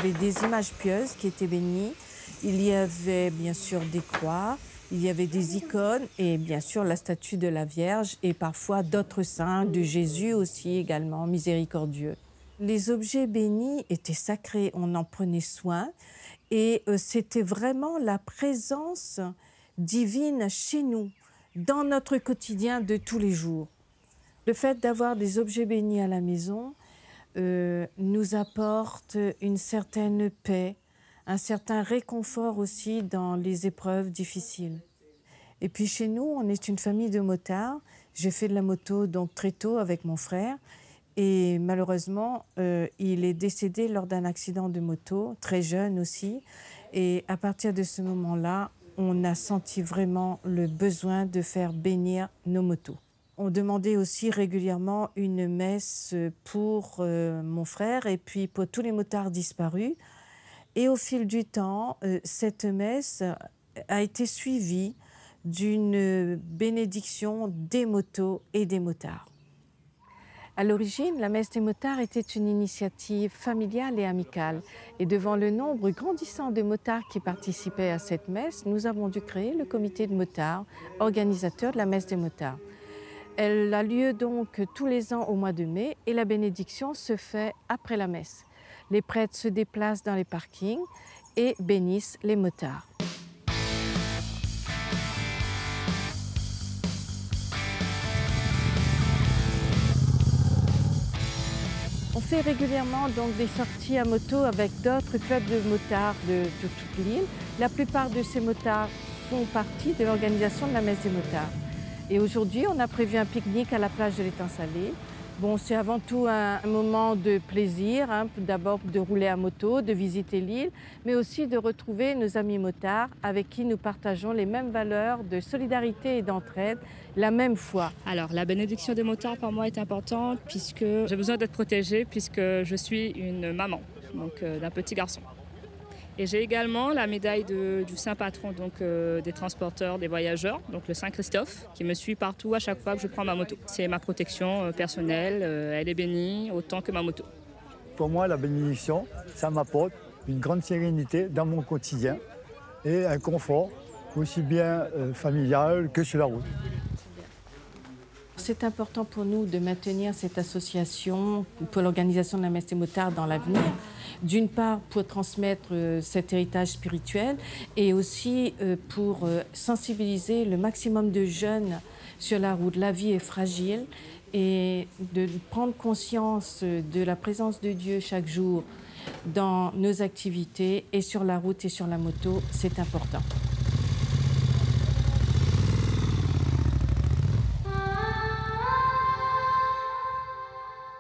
Il y avait des images pieuses qui étaient bénies, il y avait bien sûr des croix, il y avait des icônes et bien sûr la statue de la Vierge et parfois d'autres saints, de Jésus aussi également, miséricordieux. Les objets bénis étaient sacrés, on en prenait soin et c'était vraiment la présence divine chez nous, dans notre quotidien de tous les jours. Le fait d'avoir des objets bénis à la maison nous apporte une certaine paix, un certain réconfort aussi dans les épreuves difficiles. Et puis chez nous, on est une famille de motards. J'ai fait de la moto donc très tôt avec mon frère. Et malheureusement, il est décédé lors d'un accident de moto, très jeune aussi. Et à partir de ce moment-là, on a senti vraiment le besoin de faire bénir nos motos. On demandait aussi régulièrement une messe pour mon frère et puis pour tous les motards disparus. Et au fil du temps, cette messe a été suivie d'une bénédiction des motos et des motards. À l'origine, la messe des motards était une initiative familiale et amicale. Et devant le nombre grandissant de motards qui participaient à cette messe, nous avons dû créer le comité de motards, organisateur de la messe des motards. Elle a lieu donc tous les ans au mois de mai et la bénédiction se fait après la messe. Les prêtres se déplacent dans les parkings et bénissent les motards. On fait régulièrement donc des sorties à moto avec d'autres clubs de motards de toute l'île. La plupart de ces motards font partie de l'organisation de la messe des motards. Et aujourd'hui, on a prévu un pique-nique à la plage de l'Étang Salé. Bon, c'est avant tout un moment de plaisir, hein, d'abord de rouler à moto, de visiter l'île, mais aussi de retrouver nos amis motards avec qui nous partageons les mêmes valeurs de solidarité et d'entraide, la même foi. Alors, la bénédiction des motards pour moi est importante puisque j'ai besoin d'être protégée puisque je suis une maman, donc d'un petit garçon. Et j'ai également la médaille du saint patron donc, des transporteurs, des voyageurs, donc le Saint Christophe, qui me suit partout à chaque fois que je prends ma moto. C'est ma protection personnelle, elle est bénie autant que ma moto. Pour moi, la bénédiction, ça m'apporte une grande sérénité dans mon quotidien et un confort aussi bien familial que sur la route. C'est important pour nous de maintenir cette association pour l'organisation de la messe des motards dans l'avenir. D'une part, pour transmettre cet héritage spirituel et aussi pour sensibiliser le maximum de jeunes sur la route. La vie est fragile et de prendre conscience de la présence de Dieu chaque jour dans nos activités et sur la route et sur la moto, c'est important.